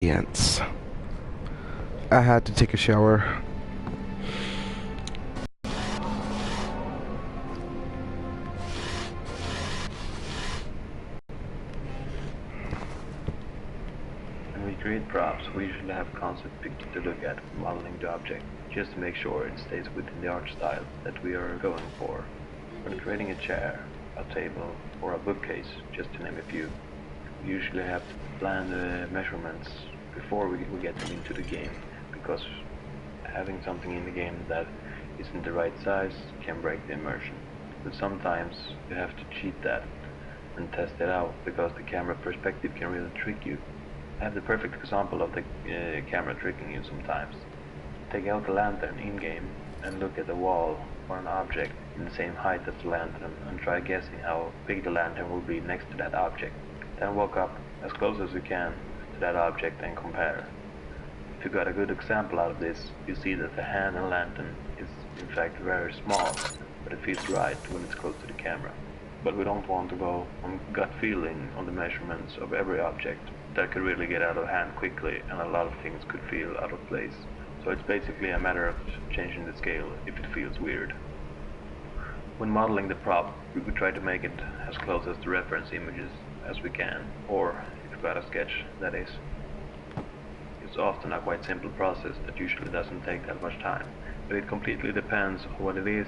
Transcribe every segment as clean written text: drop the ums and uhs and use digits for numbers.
Yes. I had to take a shower. When we create props, we usually have concept pictures to look at when modeling the object, just to make sure it stays within the art style that we are going for. When creating a chair, a table, or a bookcase, just to name a few, we usually have to plan the measurements before we get them into the game, because having something in the game that isn't the right size can break the immersion. But sometimes you have to cheat that and test it out, because the camera perspective can really trick you. I have the perfect example of the camera tricking you sometimes. Take out the lantern in-game and look at the wall or an object in the same height as the lantern and try guessing how big the lantern will be next to that object. Then walk up as close as you can to that object and compare. If you got a good example out of this, you see that the hand and lantern is in fact very small, but it feels right when it's close to the camera. But we don't want to go on gut feeling on the measurements of every object. That could really get out of hand quickly, and a lot of things could feel out of place. So it's basically a matter of changing the scale if it feels weird. When modeling the prop, we could try to make it as close as the reference images as we can, or if you've got a sketch, that is. It's often a quite simple process that usually doesn't take that much time, but it completely depends on what it is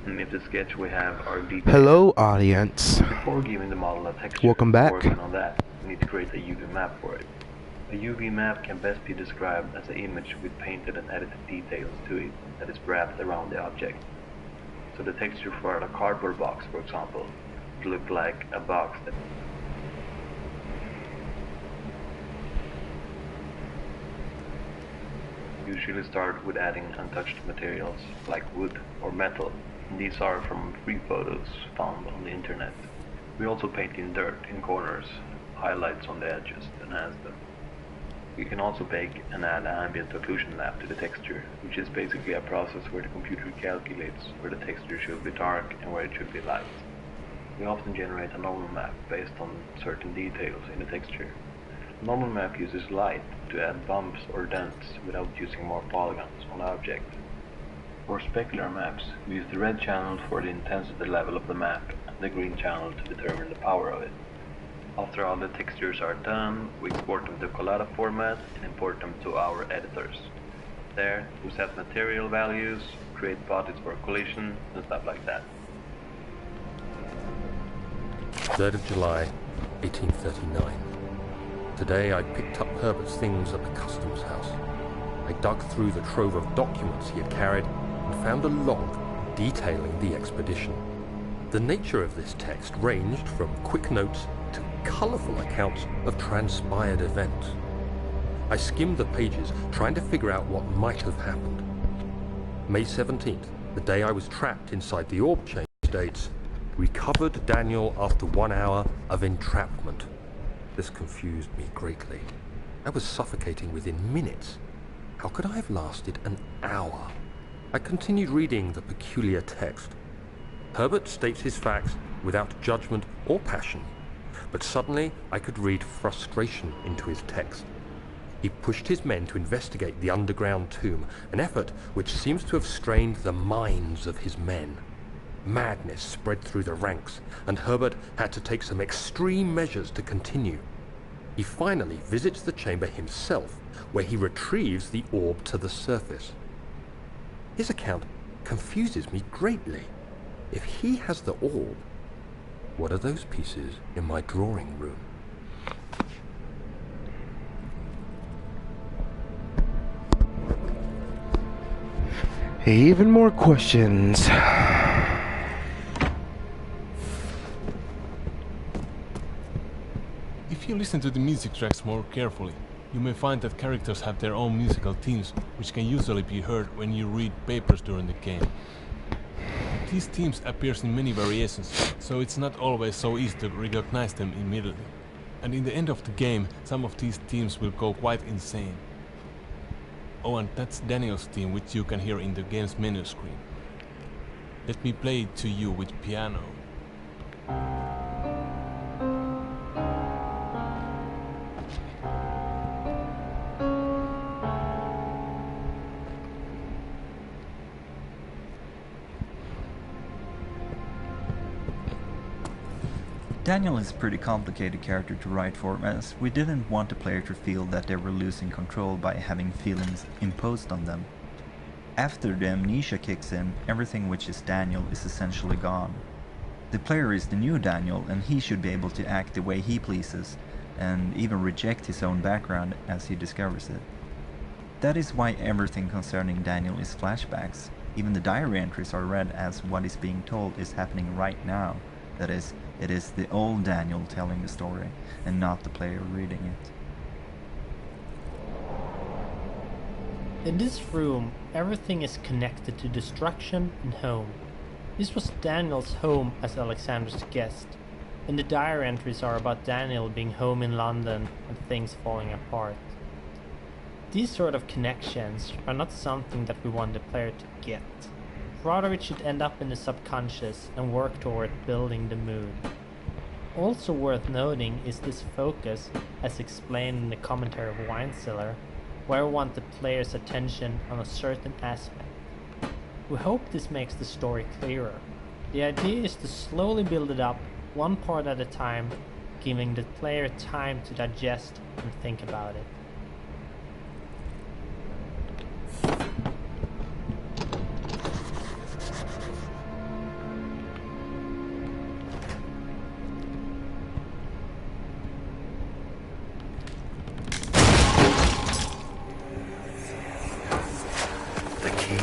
and if the sketch we have are detailed. Hello, audience. Before giving the model a texture, Welcome back. working on that, we need to create a UV map for it. A UV map can best be described as an image with painted and edited details to it that is wrapped around the object. So the texture for a cardboard box, for example, would look like a box that usually start with adding untouched materials like wood or metal. And these are from free photos found on the internet. We also paint in dirt in corners, highlights on the edges to enhance them. You can also bake and add an ambient occlusion map to the texture, which is basically a process where the computer calculates where the texture should be dark and where it should be light. We often generate a normal map based on certain details in the texture. A normal map uses light to add bumps or dents without using more polygons on the object. For specular maps, we use the red channel for the intensity level of the map and the green channel to determine the power of it. After all the textures are done, we export them to collada format and import them to our editors. There, we set material values, create bodies for collision, and stuff like that. 3rd of July, 1839. Today I picked up Herbert's things at the customs house. I dug through the trove of documents he had carried and found a log detailing the expedition. The nature of this text ranged from quick notes to colourful accounts of transpired events. I skimmed the pages, trying to figure out what might have happened. May 17th, the day I was trapped inside the orb chamber, states, recovered Daniel after 1 hour of entrapment. This confused me greatly. I was suffocating within minutes. How could I have lasted an hour? I continued reading the peculiar text. Herbert states his facts without judgment or passion, but suddenly I could read frustration into his text. He pushed his men to investigate the underground tomb, an effort which seems to have strained the minds of his men. Madness spread through the ranks, and Herbert had to take some extreme measures to continue. He finally visits the chamber himself, where he retrieves the orb to the surface. His account confuses me greatly. If he has the orb, what are those pieces in my drawing room? Even more questions. If you listen to the music tracks more carefully, you may find that characters have their own musical themes, which can usually be heard when you read papers during the game. These themes appear in many variations, so it's not always so easy to recognize them immediately. And in the end of the game, some of these themes will go quite insane. Oh, and that's Daniel's theme, which you can hear in the game's menu screen. Let me play it to you with piano. Daniel is a pretty complicated character to write for, as we didn't want the player to feel that they were losing control by having feelings imposed on them. After the amnesia kicks in, everything which is Daniel is essentially gone. The player is the new Daniel, and he should be able to act the way he pleases, and even reject his own background as he discovers it. That is why everything concerning Daniel is flashbacks. Even the diary entries are read as what is being told is happening right now. That is, it is the old Daniel telling the story, and not the player reading it. In this room, everything is connected to destruction and home. This was Daniel's home as Alexander's guest, and the diary entries are about Daniel being home in London and things falling apart. These sort of connections are not something that we want the player to get. Rather, it should end up in the subconscious and work toward building the mood. Also worth noting is this focus, as explained in the commentary of Winecellar, where we want the player's attention on a certain aspect. We hope this makes the story clearer. The idea is to slowly build it up, one part at a time, giving the player time to digest and think about it. The key.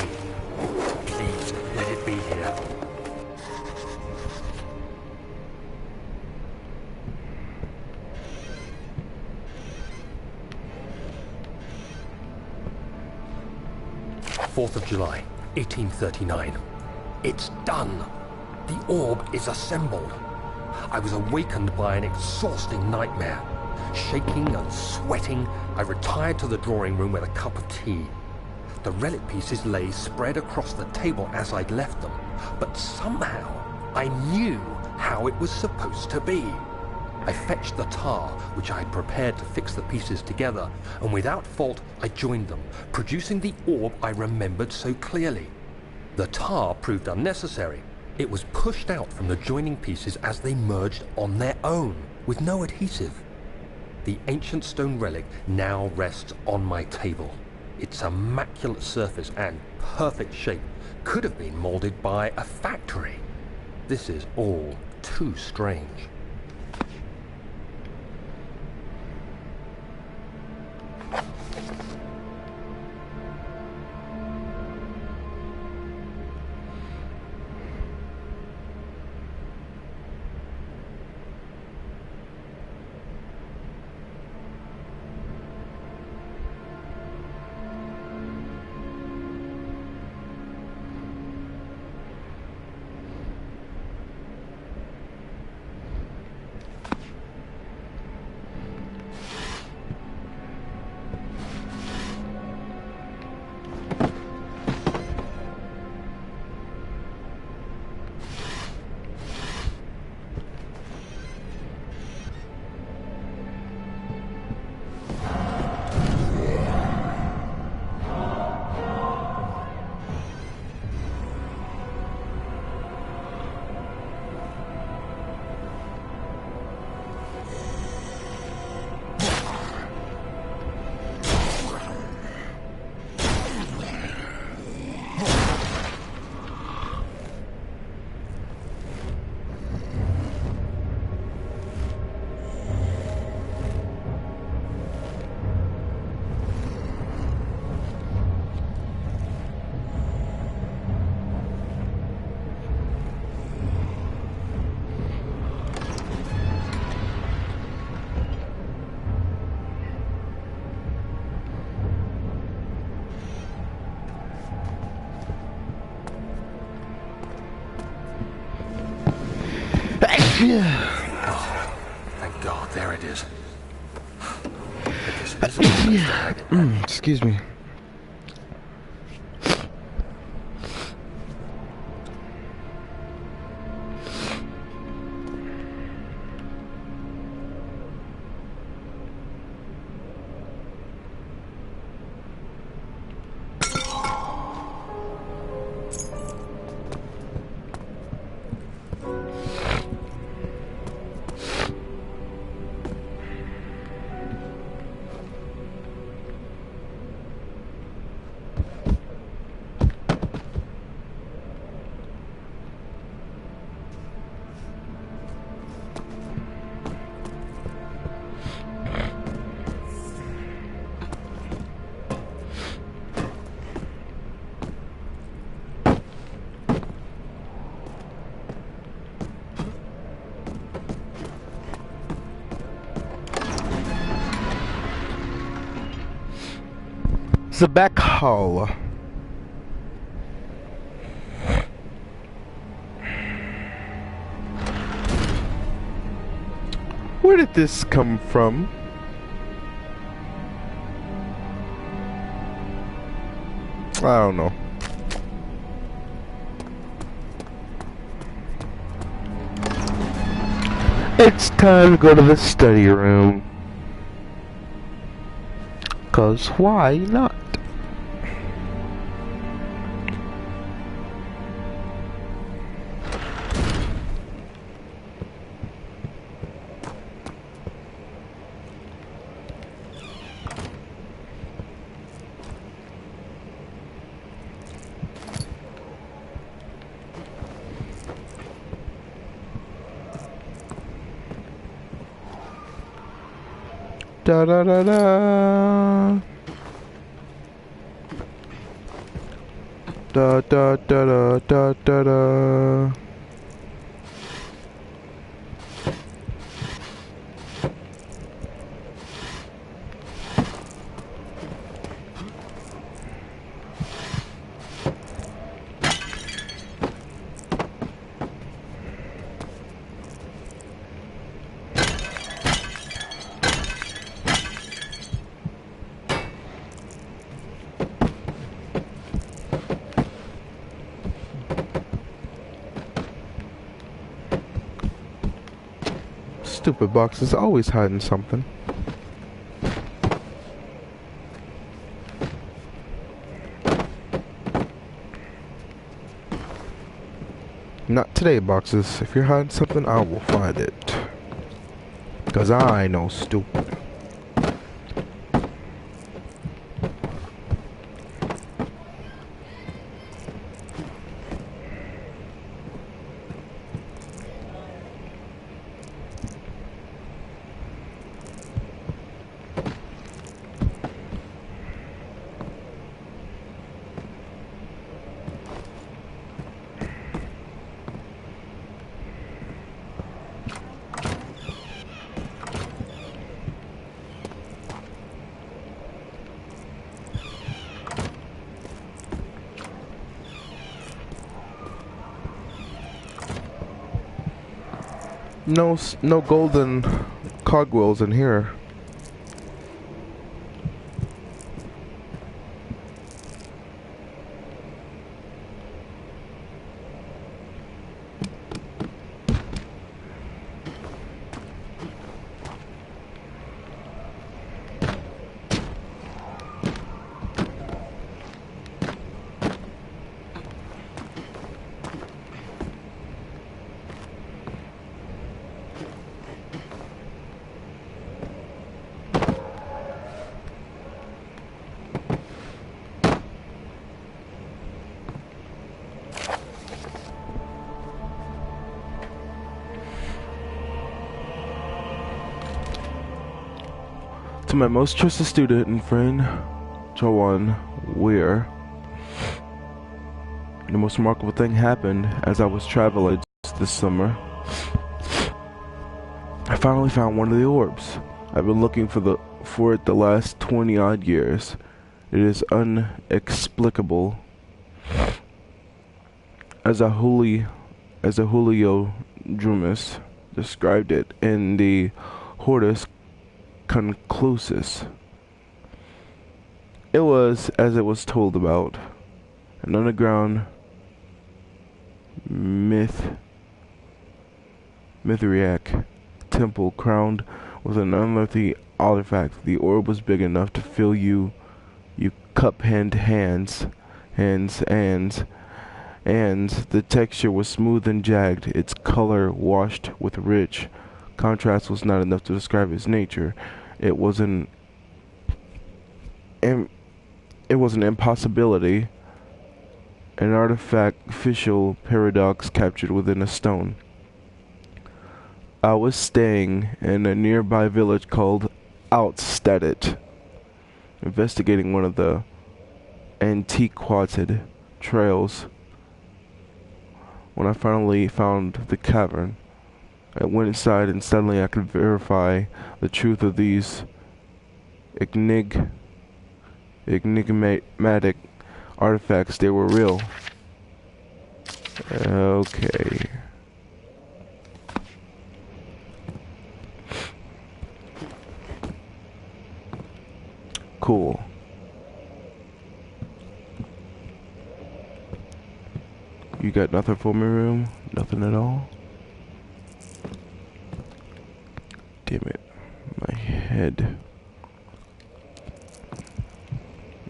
Please, let it be here. July 1839. It's done. The orb is assembled. I was awakened by an exhausting nightmare. Shaking and sweating, I retired to the drawing room with a cup of tea. The relic pieces lay spread across the table as I'd left them, but somehow I knew how it was supposed to be. I fetched the tar, which I had prepared to fix the pieces together, and without fault I joined them, producing the orb I remembered so clearly. The tar proved unnecessary. It was pushed out from the joining pieces as they merged on their own, with no adhesive. The ancient stone relic now rests on my table. Its immaculate surface and perfect shape could have been molded by a factory. This is all too strange. Oh, thank God, there it is. Excuse me. the back hall. Where did this come from? I don't know. It's time to go to the study room. 'Cause why not? Da da da da. Da da da da da da da. Stupid box is always hiding something. Not today, boxes. If you're hiding something, I will find it. 'Cause I know stupid. No golden cogwheels in here. To my most trusted student and friend, Joanne Weir, the most remarkable thing happened as I was traveling this summer. I finally found one of the orbs. I've been looking for it the last 20 odd years. It is inexplicable. As a Julio Drumus described it in the Hortus Conclusus. It was, as it was told about, an underground Mithriac temple crowned with an unearthly artifact. The orb was big enough to fill you cup-hand hands, and the texture was smooth and jagged. Its color washed with rich contrast was not enough to describe its nature. It was an impossibility, an artificial paradox captured within a stone. I was staying in a nearby village called Outstadt, investigating one of the antiquated trails, when I finally found the cavern. I went inside and suddenly I could verify the truth of these enigmatic artifacts, they were real. Okay. Cool. You got nothing for me, room? Nothing at all? Damn it. My head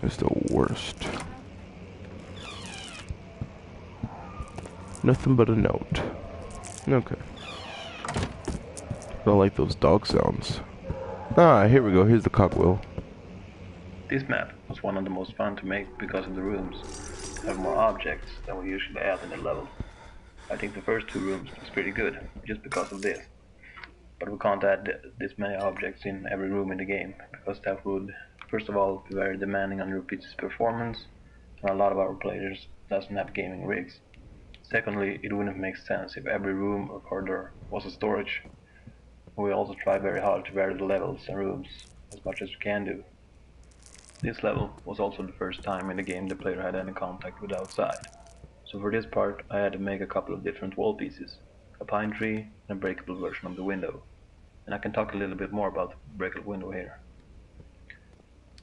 is the worst. Nothing but a note. Okay. I like those dog sounds. Ah, here we go. Here's the cogwheel. This map was one of the most fun to make because of the rooms have more objects than we usually add in a level. I think the first 2 rooms was pretty good, just because of this. But we can't add this many objects in every room in the game, because that would, first of all, be very demanding on your PC's performance, and a lot of our players doesn't have gaming rigs. Secondly, it wouldn't make sense if every room or corridor was a storage. We also try very hard to vary the levels and rooms as much as we can do. This level was also the first time in the game the player had any contact with outside. So for this part I had to make a couple of different wall pieces, a pine tree and a breakable version of the window. And I can talk a little bit more about the breakable window here.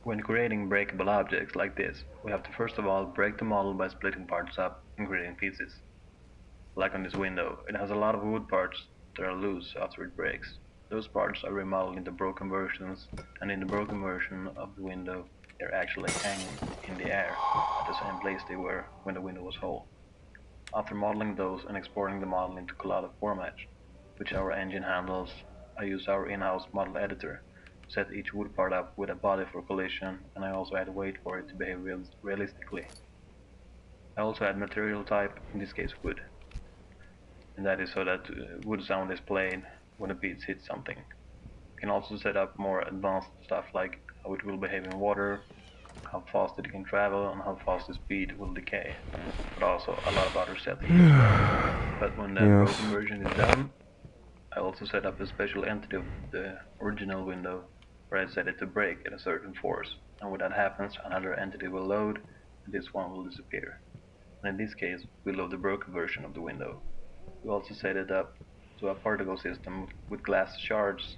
When creating breakable objects like this, we have to first of all break the model by splitting parts up and creating pieces. Like on this window, it has a lot of wood parts that are loose after it breaks. Those parts are remodeled into broken versions, and in the broken version of the window they're actually hanging in the air at the same place they were when the window was whole. After modeling those and exporting the model into collage format, which our engine handles, I use our in-house model editor to set each wood part up with a body for collision, and I also add weight for it to behave realistically. I also add material type, in this case wood, and that is so that wood sound is played when the beats hit something. You can also set up more advanced stuff like how it will behave in water, how fast it can travel, and how fast the speed will decay, but also a lot of other settings as well. But when the broken version is done, I also set up a special entity of the original window where I set it to break at a certain force, and when that happens another entity will load and this one will disappear. And in this case we load the broken version of the window. We also set it up so a particle system with glass shards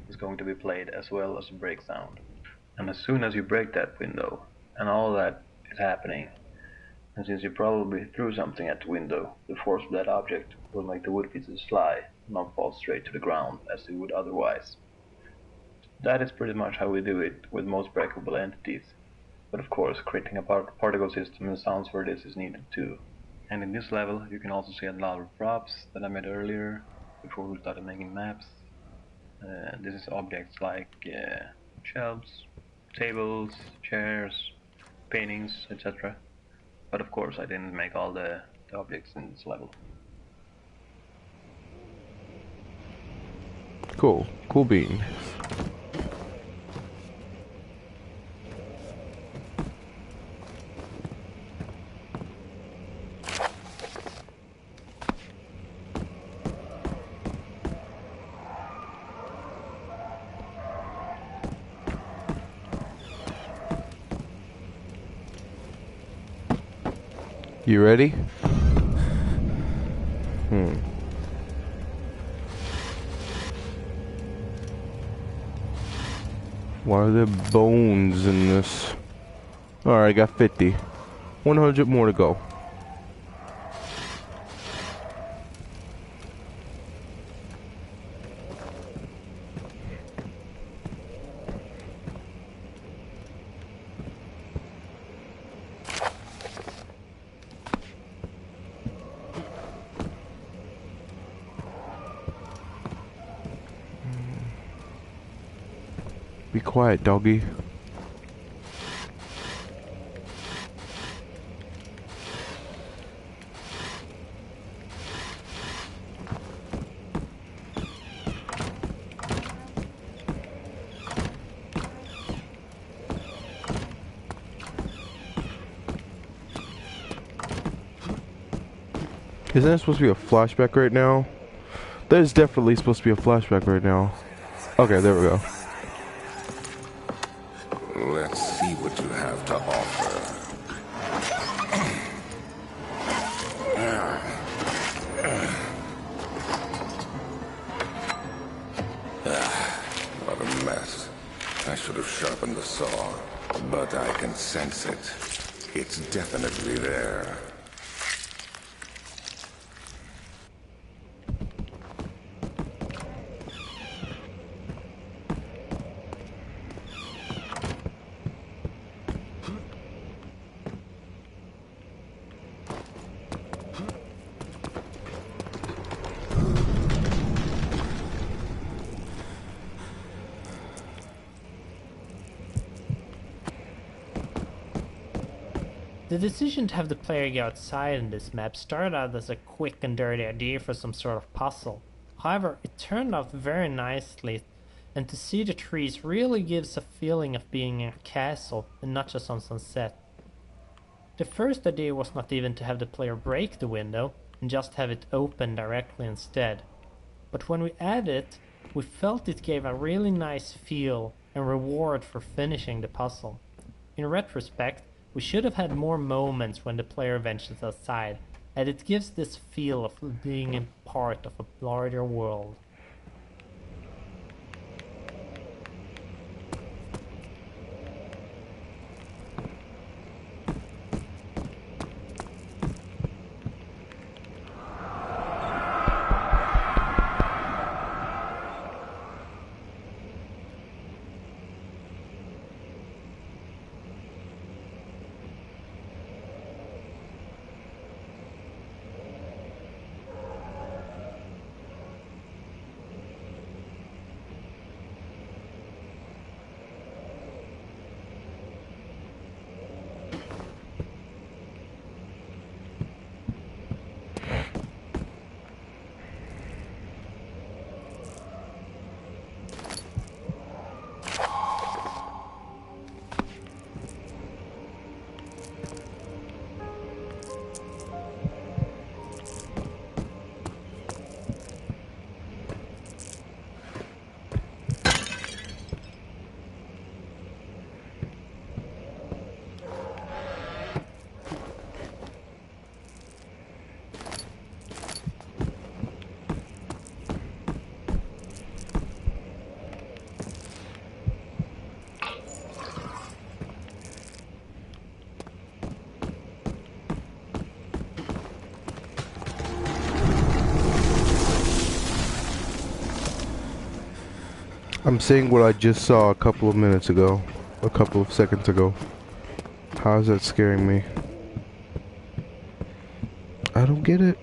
is going to be played as well as a break sound. And as soon as you break that window, and all that is happening, and since you probably threw something at the window, the force of that object will make the wood pieces fly, not fall straight to the ground as they would otherwise. That is pretty much how we do it with most breakable entities, but of course creating a particle system and sounds for this is needed too. And in this level you can also see a lot of props that I made earlier, before we started making maps. This is objects like shelves, tables, chairs, paintings, etc. But of course I didn't make all the objects in this level. Cool. Cool bean. You ready? Why are there bones in this? Alright, I got 50. 100 more to go. Be quiet, doggy. Isn't it supposed to be a flashback right now? There's definitely supposed to be a flashback right now. Okay, there we go. Let's see what you have to offer. What a mess. I should have sharpened the saw, but I can sense it. It's definitely there. The decision to have the player go outside in this map started out as a quick and dirty idea for some sort of puzzle. However, it turned out very nicely, and to see the trees really gives a feeling of being in a castle and not just on some set. The first idea was not even to have the player break the window and just have it open directly instead. But when we added it, we felt it gave a really nice feel and reward for finishing the puzzle. In retrospect, we should have had more moments when the player ventures outside, and it gives this feel of being a part of a larger world. I'm seeing what I just saw a couple of minutes ago. A couple of seconds ago. How is that scaring me? I don't get it.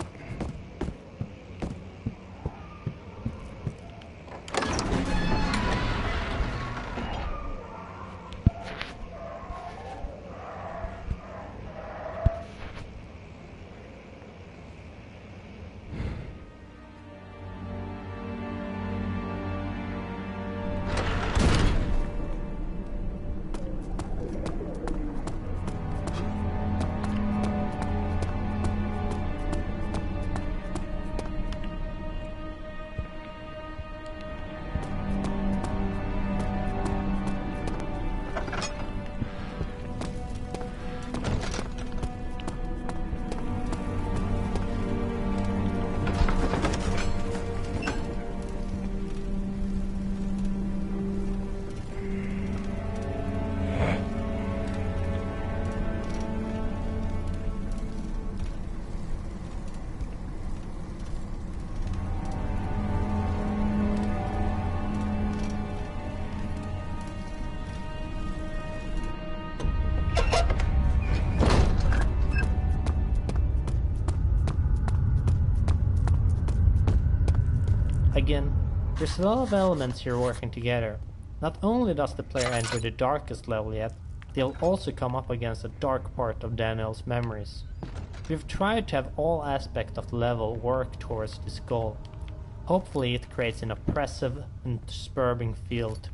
Again, there's a lot of elements here working together. Not only does the player enter the darkest level yet, they'll also come up against a dark part of Daniel's memories. We've tried to have all aspects of the level work towards this goal. Hopefully it creates an oppressive and disturbing feel to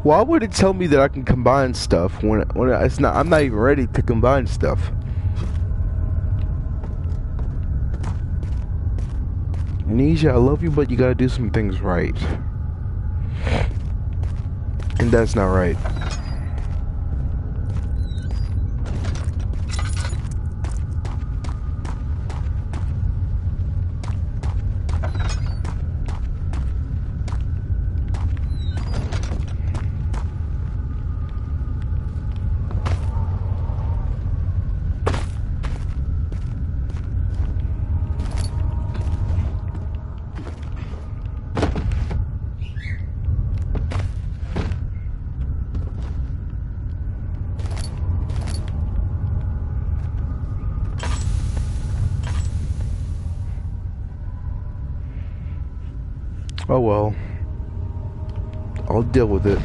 Why would it tell me that I can combine stuff when it's not? I'm not even ready to combine stuff. Ammneesia, I love you, but you gotta do some things right. And that's not right. Oh well. I'll deal with it.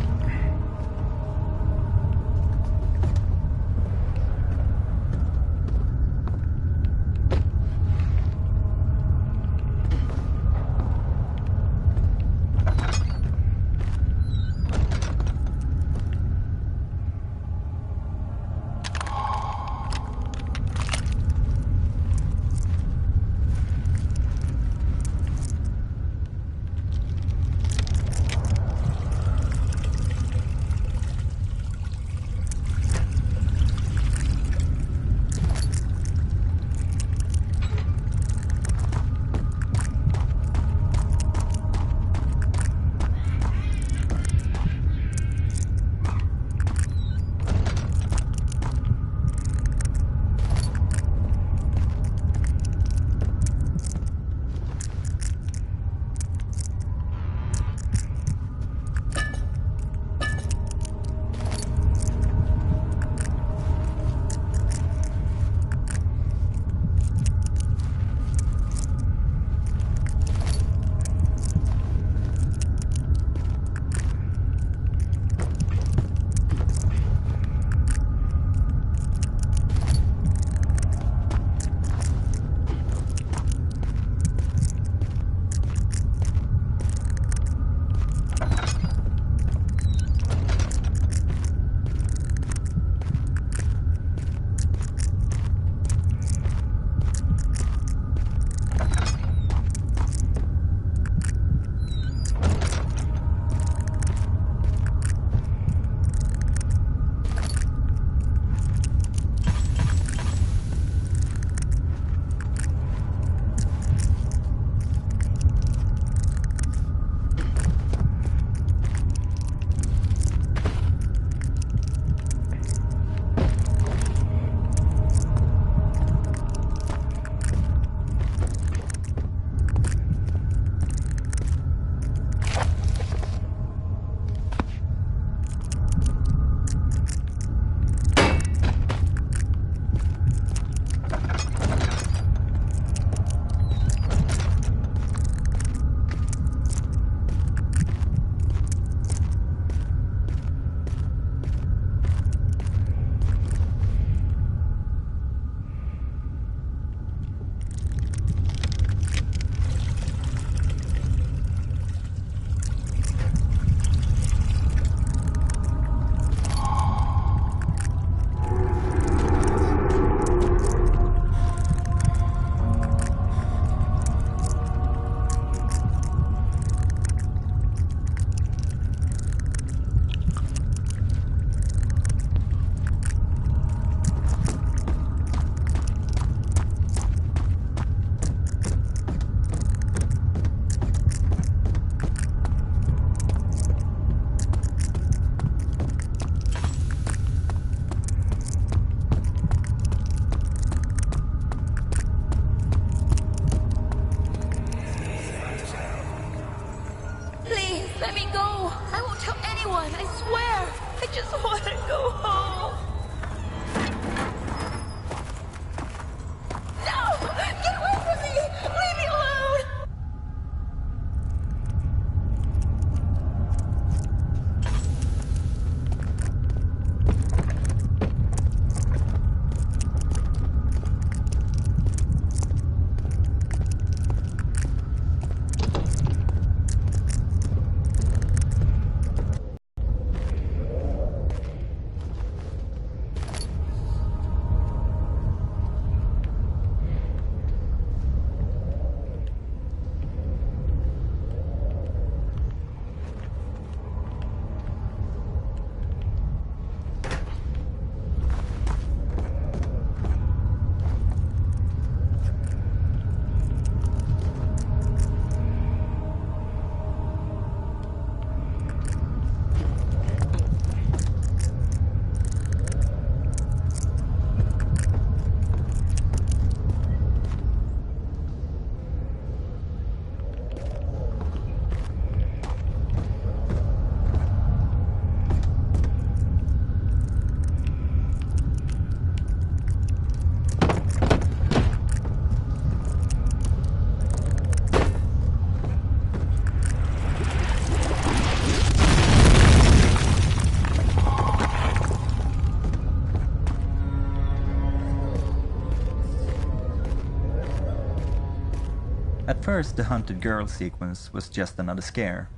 first, the hunted girl sequence was just another scare,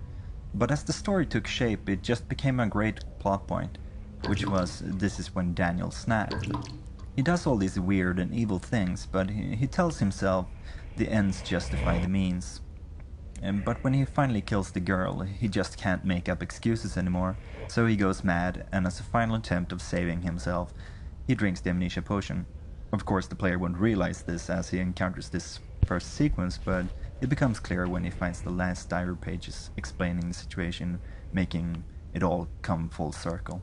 but as the story took shape, it just became a great plot point, which was this is when Daniel snapped. He does all these weird and evil things, but he tells himself the ends justify the means. But when he finally kills the girl, he just can't make up excuses anymore, so he goes mad, and as a final attempt of saving himself, he drinks the amnesia potion. Of course, the player won't realize this as he encounters this first sequence, but it becomes clear when he finds the last diary pages explaining the situation, making it all come full circle.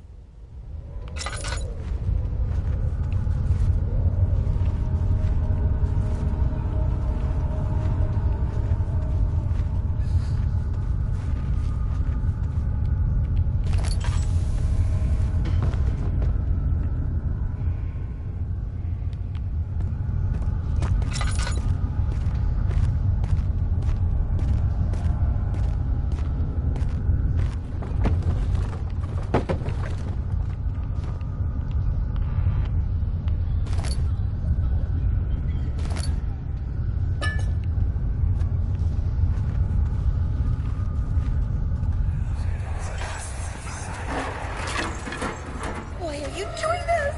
Why are you doing this?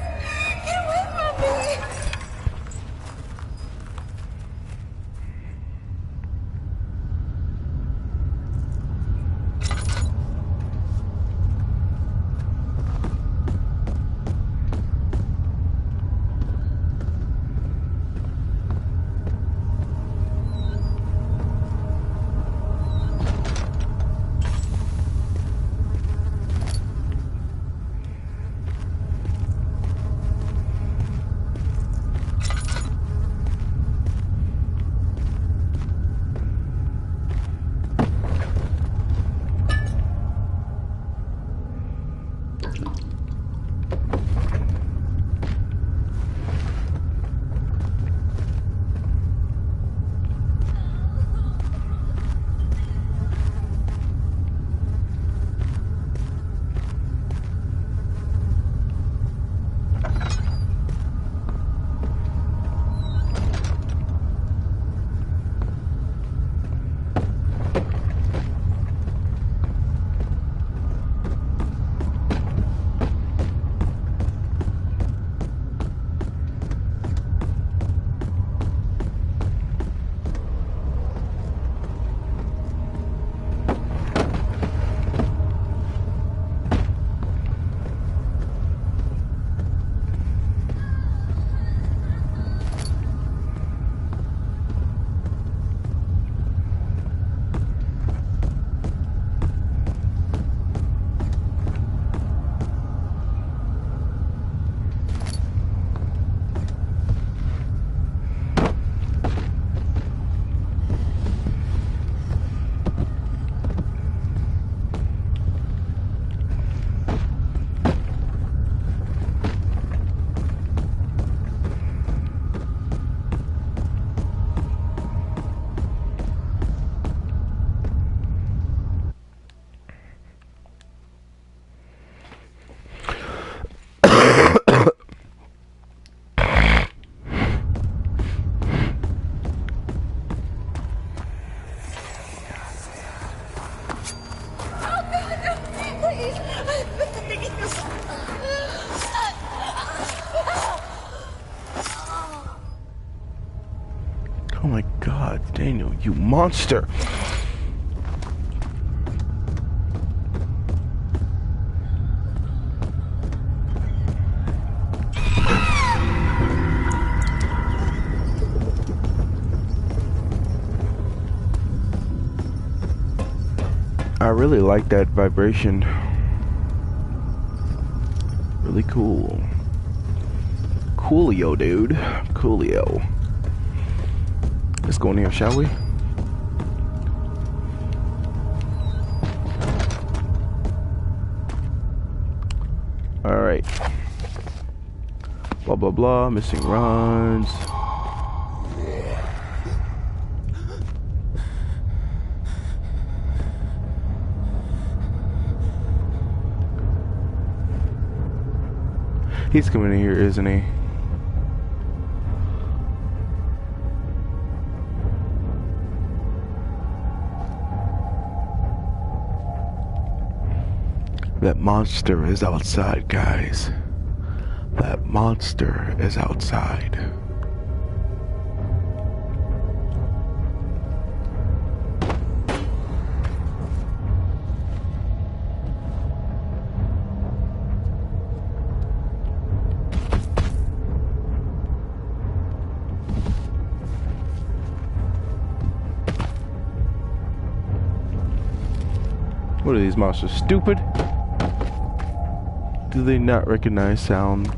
Get away from me! Oh my god, Daniel, you monster! I really like that vibration. Really cool. Coolio, dude. Coolio. Let's go in here, shall we? Alright. Blah blah blah. Missing runs. He's coming in here, isn't he? That monster is outside, guys. That monster is outside. What are these monsters, stupid? Do they not recognize sound?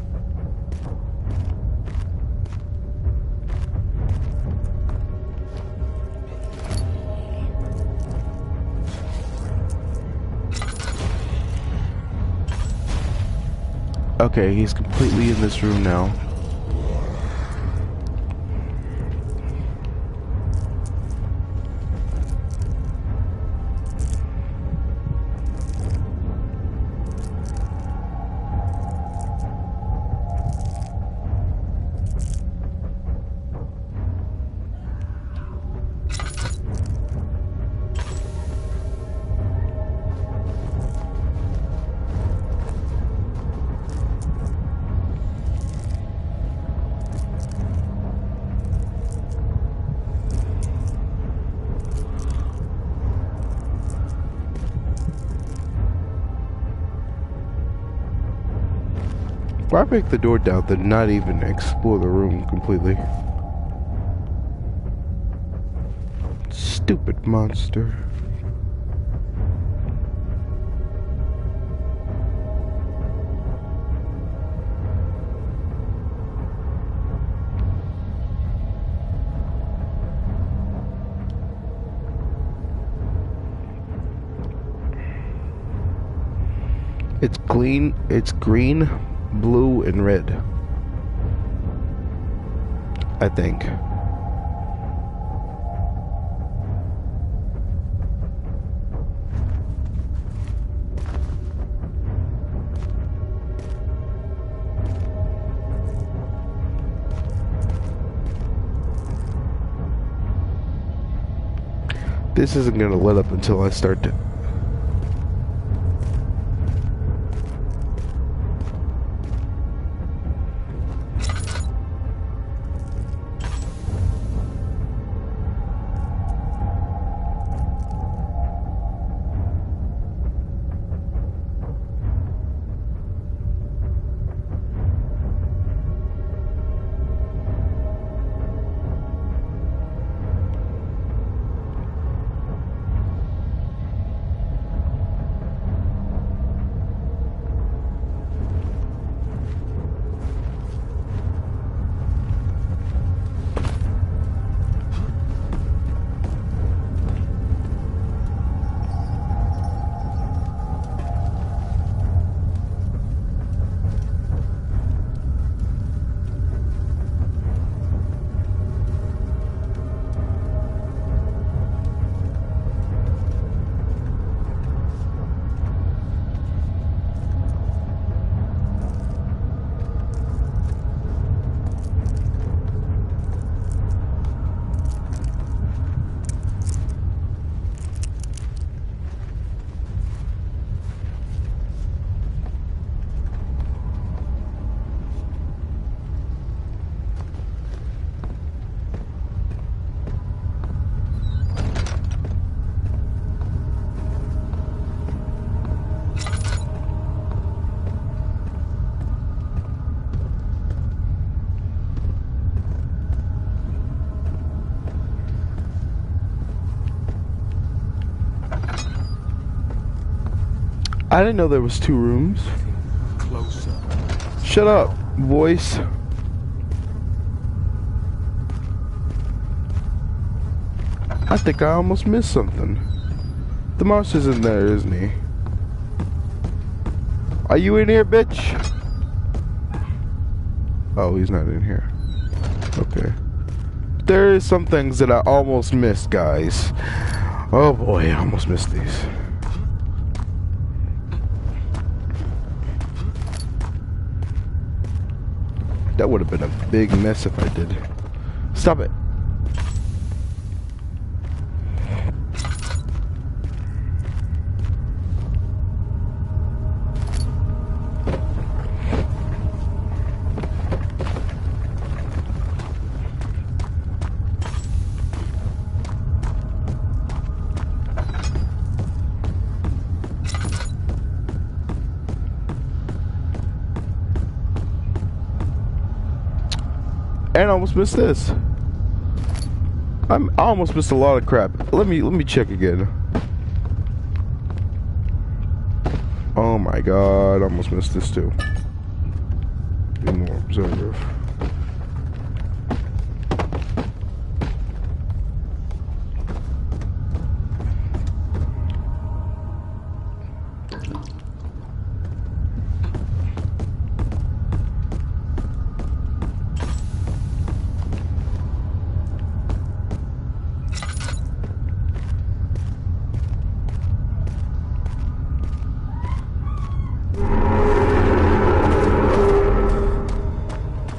Okay, he's completely in this room now. Why break the door down then not even explore the room completely? Stupid monster. It's green, blue, and red. I think. This isn't gonna let up until I start to... I didn't know there was 2 rooms. Closer. Shut up, voice. I think I almost missed something. The monster's in there, isn't he? Are you in here, bitch? Oh, he's not in here. Okay. There is some things that I almost missed, guys. Oh boy, I almost missed these. That would have been a big mess if I did. Stop it. And I almost missed this. I almost missed a lot of crap. Let me check again. Oh my god, I almost missed this too. Be more observative.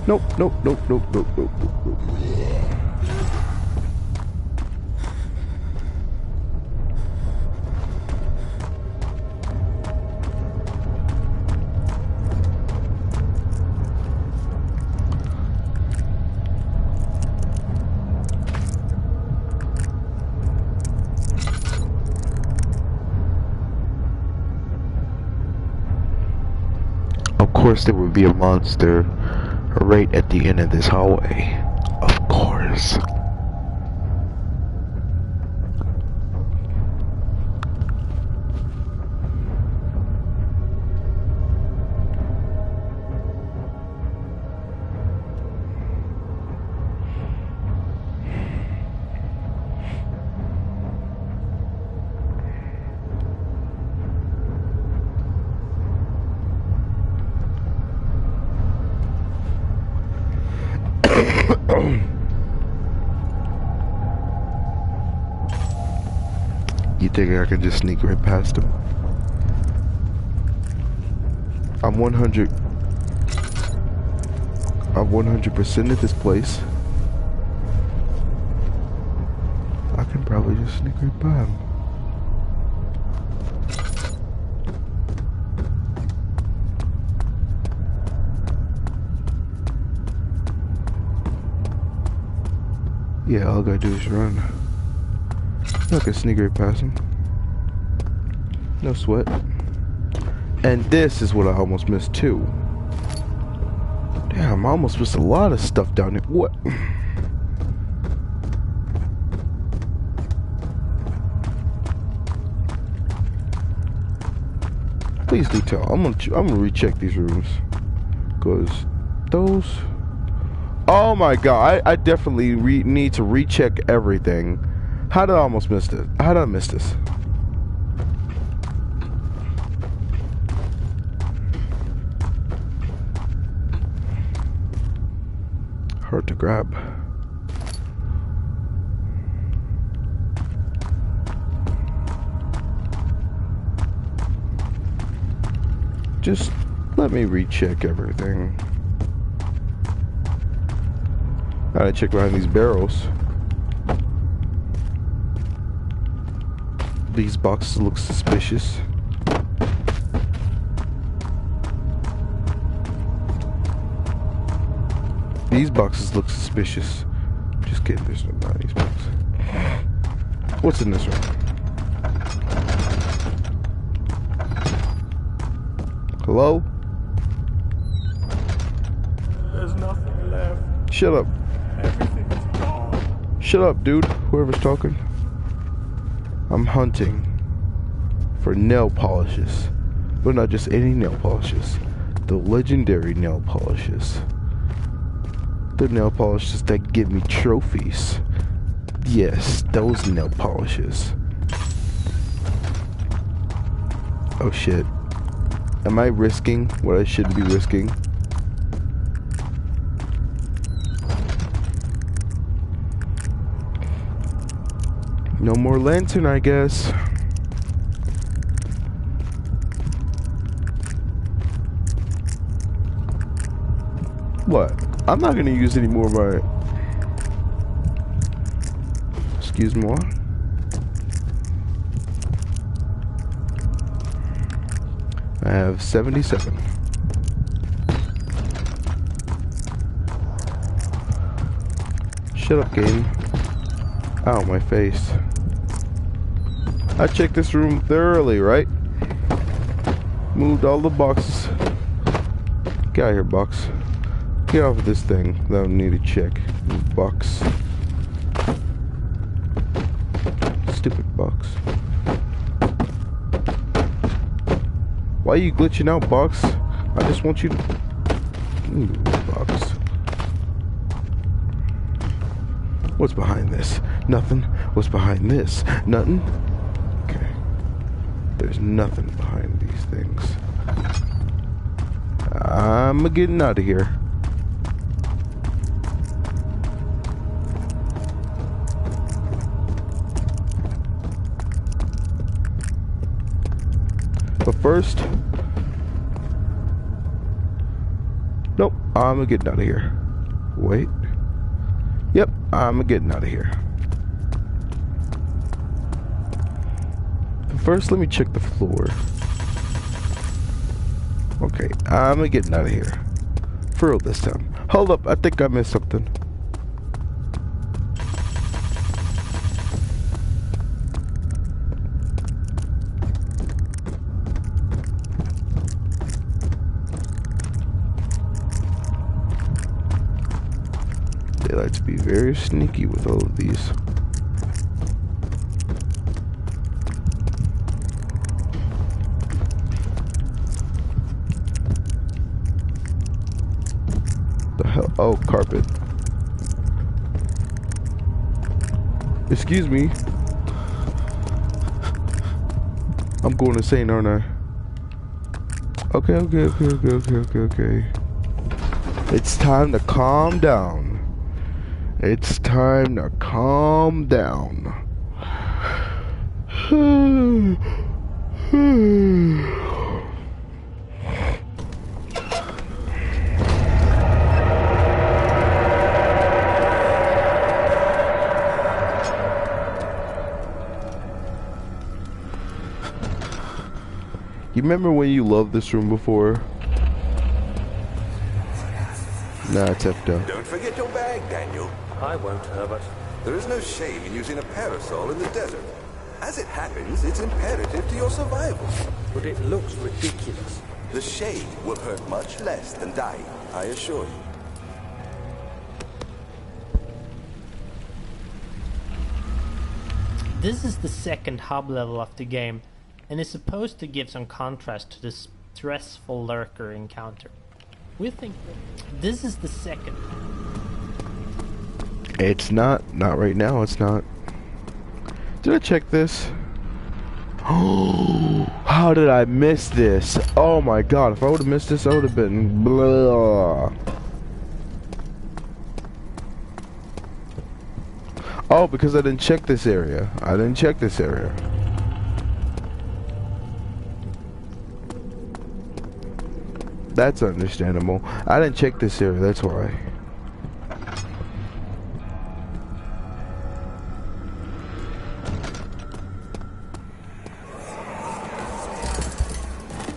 Nope, nope, nope, nope, nope, nope, nope, nope. Of course there would be a monster right at the end of this hallway. Of course. You think I can just sneak right past him? I'm 100% at this place. I can probably just sneak right by him. Yeah, all I gotta do is run. I can sneak right past him. No sweat. And this is what I almost missed too. Damn, I almost missed a lot of stuff down there. What? Please do tell. I'm gonna recheck these rooms. Cause those. Oh my god, I definitely need to recheck everything. How did I almost miss this? How did I miss this? Hard to grab. Just let me recheck everything. I gotta check behind these barrels. These boxes look suspicious. These boxes look suspicious. Just kidding, there's no these boxes. What's in this room? Hello? There's nothing left. Shut up. Everything is gone. Shut up, dude. Whoever's talking. I'm hunting for nail polishes. But not just any nail polishes. The legendary nail polishes. The nail polishes that give me trophies. Yes, those nail polishes. Oh shit. Am I risking what I shouldn't be risking? No more lantern, I guess. What? I'm not gonna use any more of my... Excuse me. I have 77. Shut up, game. Ow, my face. I checked this room thoroughly, right? Moved all the boxes. Get out of here, box. get off of this thing that I need to check. Box. Stupid box. Why are you glitching out, box? I just want you to... box. What's behind this? Nothing. What's behind this? Nothing? Okay. There's nothing behind these things. I'm getting out of here. But first... Nope, I'm getting out of here. Wait. Yep, I'm getting out of here. But first, let me check the floor. Okay, I'm getting out of here. For real this time. Hold up, I think I missed something. They like to be very sneaky with all of these. The hell? Oh, carpet. Excuse me. I'm going insane, aren't I? Okay. It's time to calm down. It's time to calm down. You remember when you loved this room before? Nah, it's effed up. Don't forget your bag, Daniel. I won't, Herbert. There is no shame in using a parasol in the desert. As it happens, it's imperative to your survival. But it looks ridiculous. The shade will hurt much less than dying, I assure you. This is the second hub level of the game, and is supposed to give some contrast to the stressful lurker encounter. We think that this is the second. It's not right now, it's not. Did I check this? Oh, how did I miss this? Oh my god, if I would have missed this, I would have been blah. Oh, because I didn't check this area. That's understandable. I didn't check this area, that's why.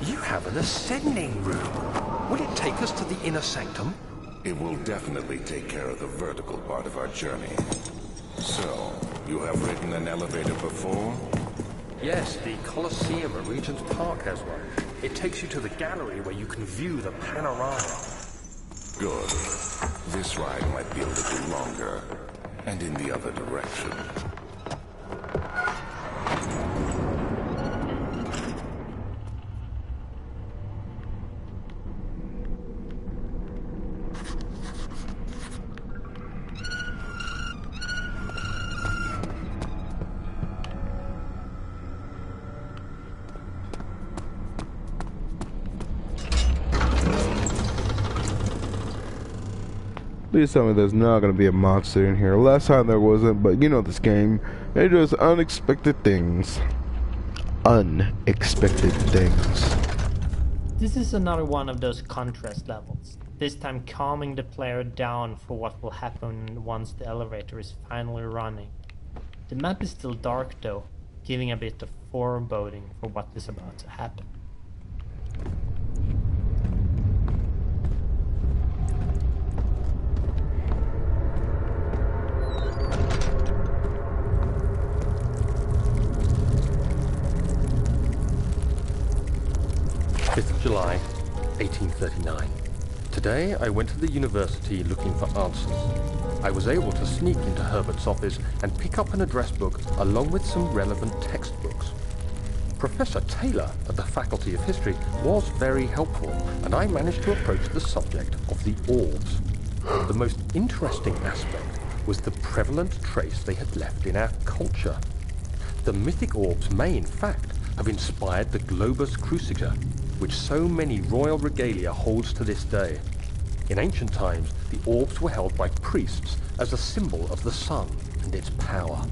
You have an ascending room. Will it take us to the inner sanctum? It will definitely take care of the vertical part of our journey. So, you have ridden an elevator before? Yes, the Colosseum at Regent's Park has one. It takes you to the gallery where you can view the panorama. Good. This ride might be a little longer, and in the other direction. Please tell me there's not gonna be a monster in here. Last time there wasn't, but you know this game. It does unexpected things. Unexpected things. This is another one of those contrast levels, this time calming the player down for what will happen once the elevator is finally running. The map is still dark though, giving a bit of foreboding for what is about to happen. July 1839. Today, I went to the university looking for answers. I was able to sneak into Herbert's office and pick up an address book along with some relevant textbooks. Professor Taylor at the Faculty of History was very helpful, and I managed to approach the subject of the orbs. The most interesting aspect was the prevalent trace they had left in our culture. The mythic orbs may, in fact, have inspired the globus cruciger, which so many royal regalia holds to this day. In ancient times, the orbs were held by priests as a symbol of the sun and its power.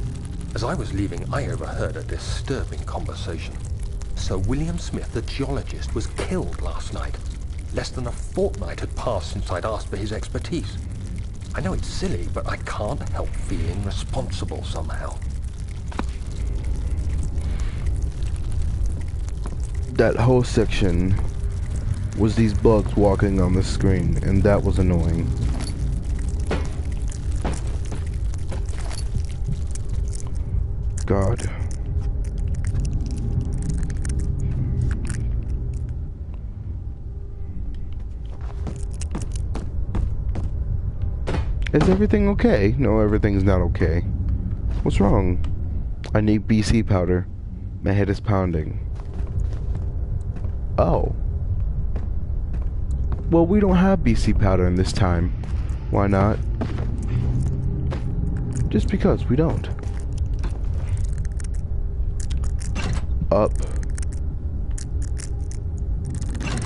As I was leaving, I overheard a disturbing conversation. Sir William Smith, the geologist, was killed last night. Less than a fortnight had passed since I'd asked for his expertise. I know it's silly, but I can't help feeling responsible somehow. That whole section was these bugs walking on the screen, and that was annoying. God. Is everything okay? No, everything's not okay. What's wrong? I need BC powder. My head is pounding. Oh. Well, we don't have BC powder in this time. Why not? Just because we don't. Up.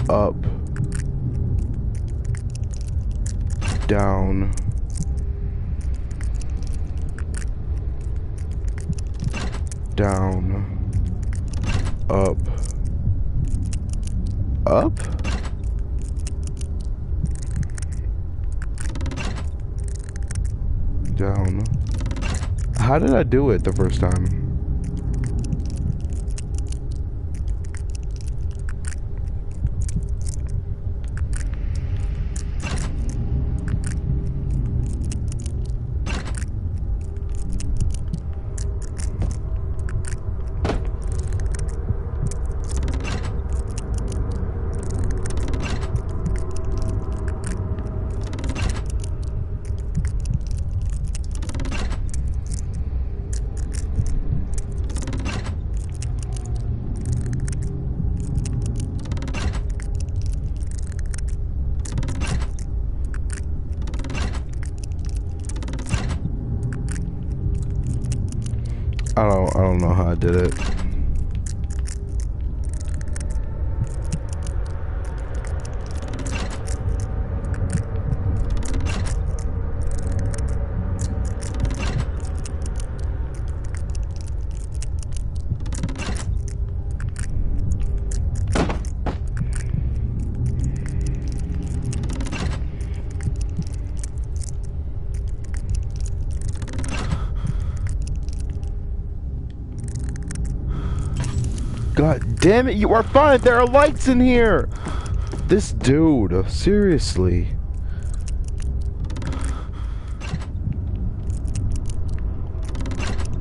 Up. Down. Down. Up. Up? Down. How did I do it the first time? I don't know how I did it. God damn it, you are fine! There are lights in here! This dude, seriously.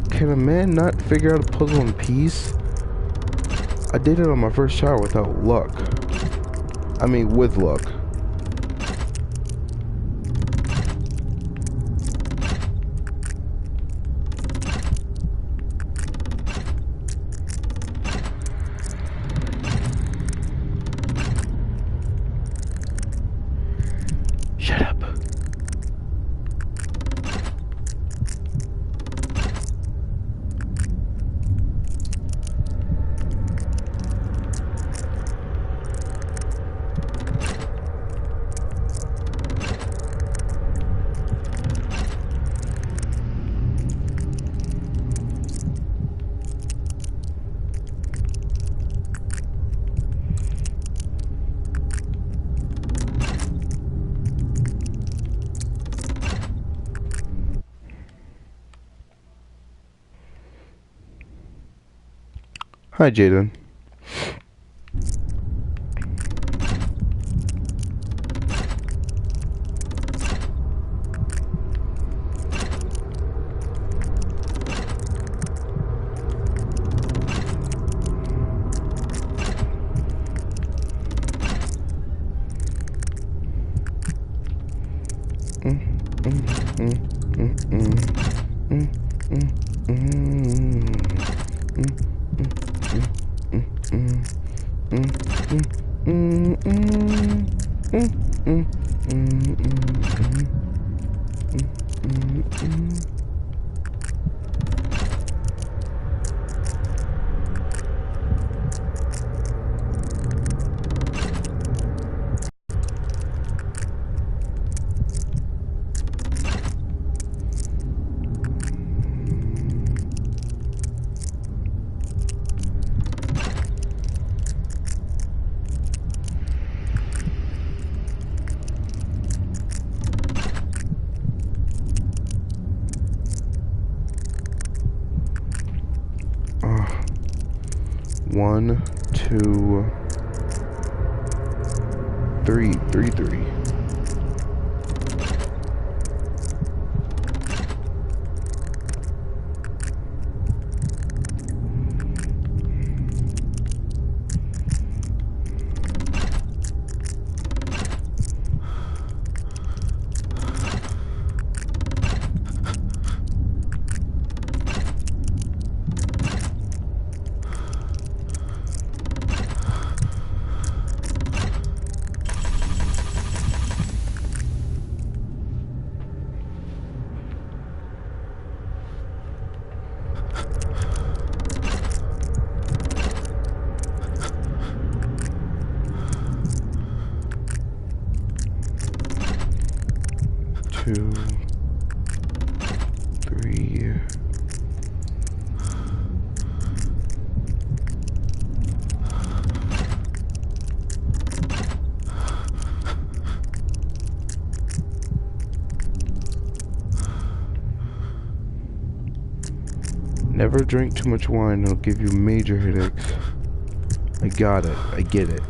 Can a man not figure out a puzzle in peace? I did it on my first try without luck. I mean, with luck. Shut up. Hi, Jaden. One, two, three. Two, three. Never drink too much wine, it'll give you major headaches. I got it. I get it.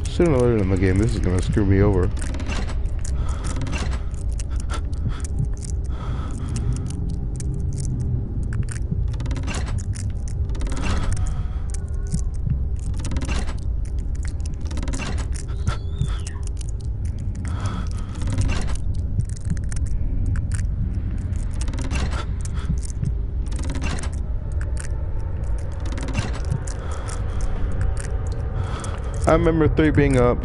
Sooner or later in the game, this is gonna screw me over. I remember 3 being up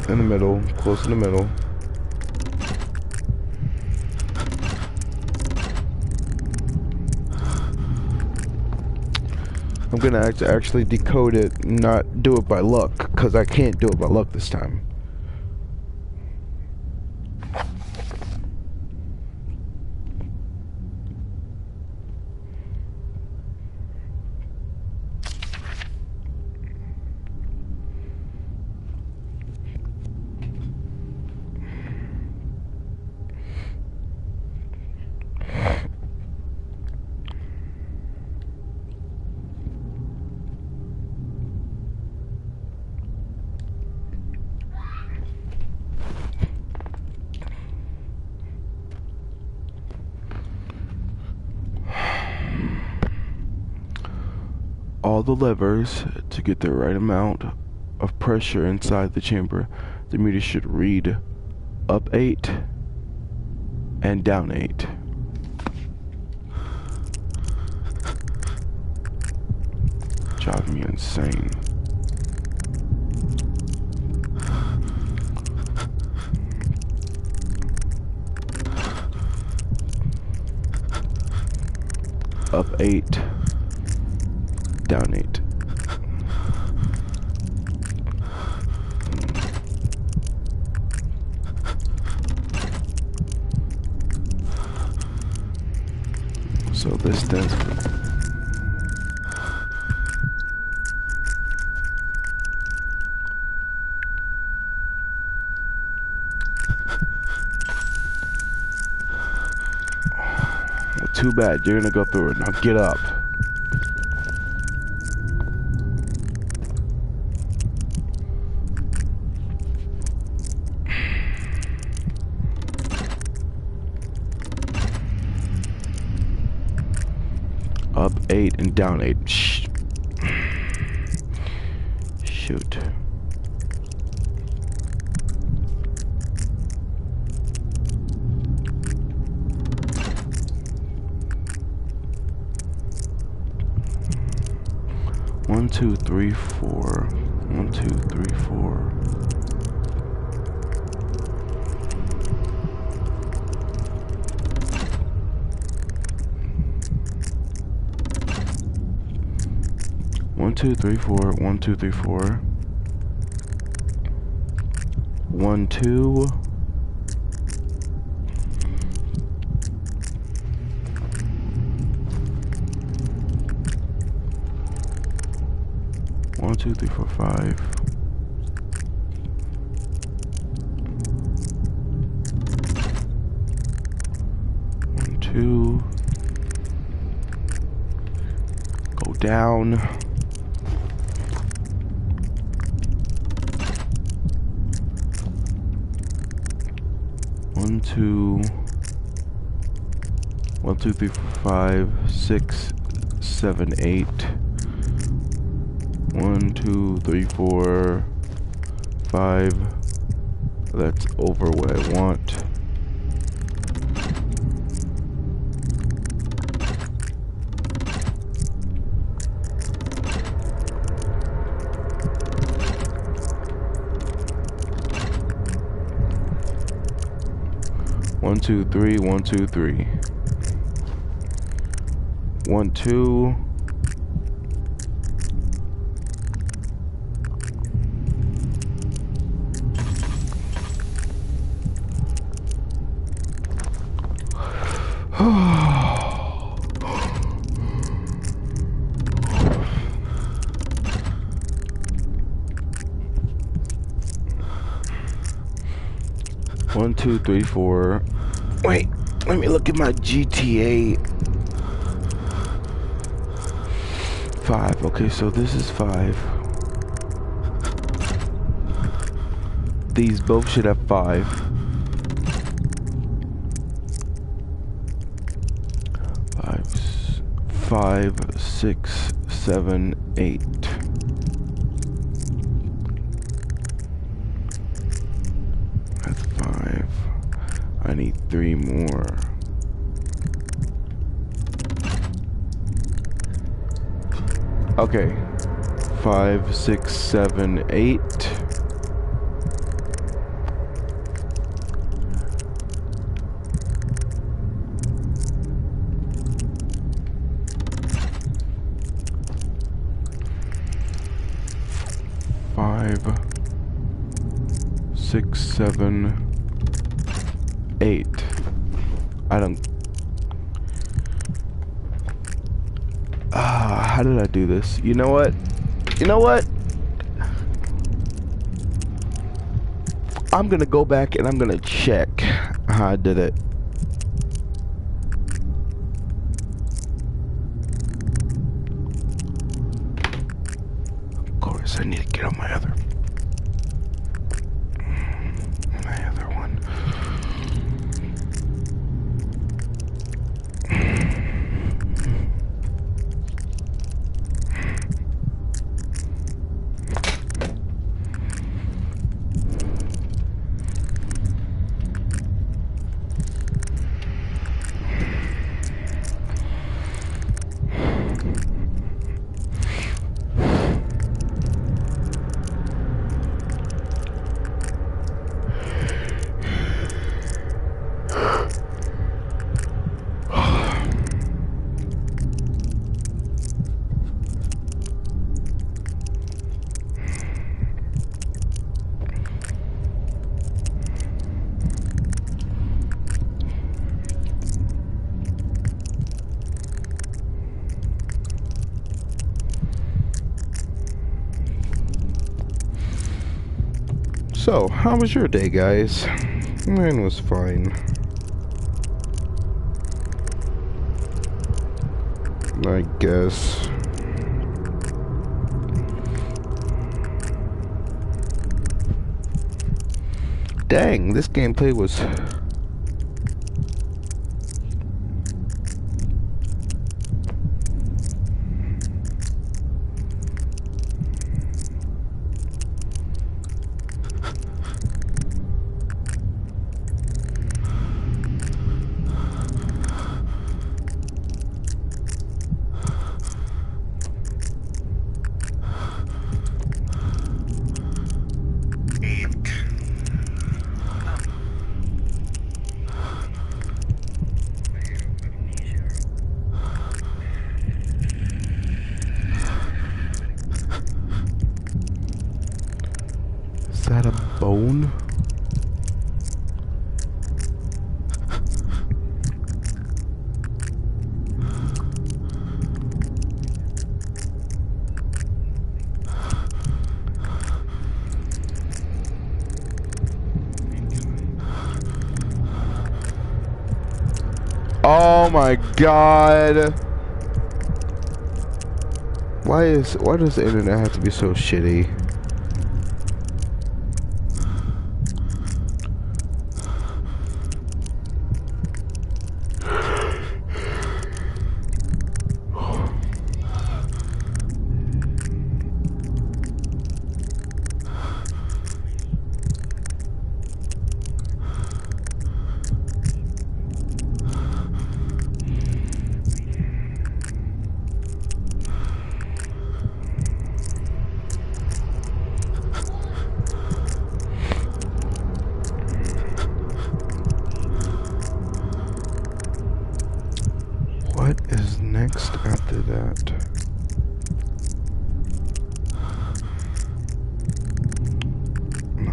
in the middle, close in the middle. I'm gonna actually decode it, not do it by luck, because I can't do it by luck this time. All the levers to get the right amount of pressure inside the chamber. The meter should read up 8 and down 8. Driving me insane. Up 8. Down 8. So this stands for too bad, you're gonna go through it. Now get up. 8 and down 8. Shh. Shoot. One, two, three, four. 1, 2, 3, 4. One, two, three, four. 1, 2, 3, 4. 1, 2. One, two, three, four, 5. 1, 2. Go down. One, two, 1, 2, 3, 4, 5, 6, 7, 8. 1, 2, 3, 4, 5. That's over what I want. One, two, three, 1, 2, 3. 1, 2. One, two, three, 4. Wait, let me look at my GTA 5. Okay, so this is 5. These both should have 5. 5, 6, 7, 8. That's 5. I need 3 more. Okay. 5, 6, 7, 8. Five, 6, 7, 8. I don't. How did I do this? You know what? You know what? I'm gonna go back and I'm gonna check how I did it. Of course, I need to get on my other one. So, how was your day, guys? Mine was fine. I guess. Dang, this gameplay was... that a bone? Oh my god. Why does the internet have to be so shitty? What is next after that? No.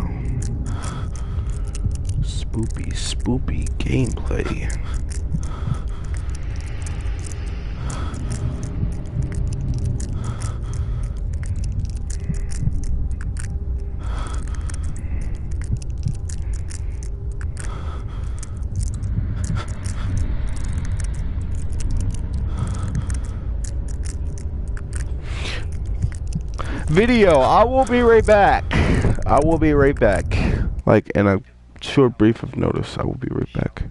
Spoopy gameplay. Video, I will be right back. I will be right back. Like in a short brief of notice, I will be right back.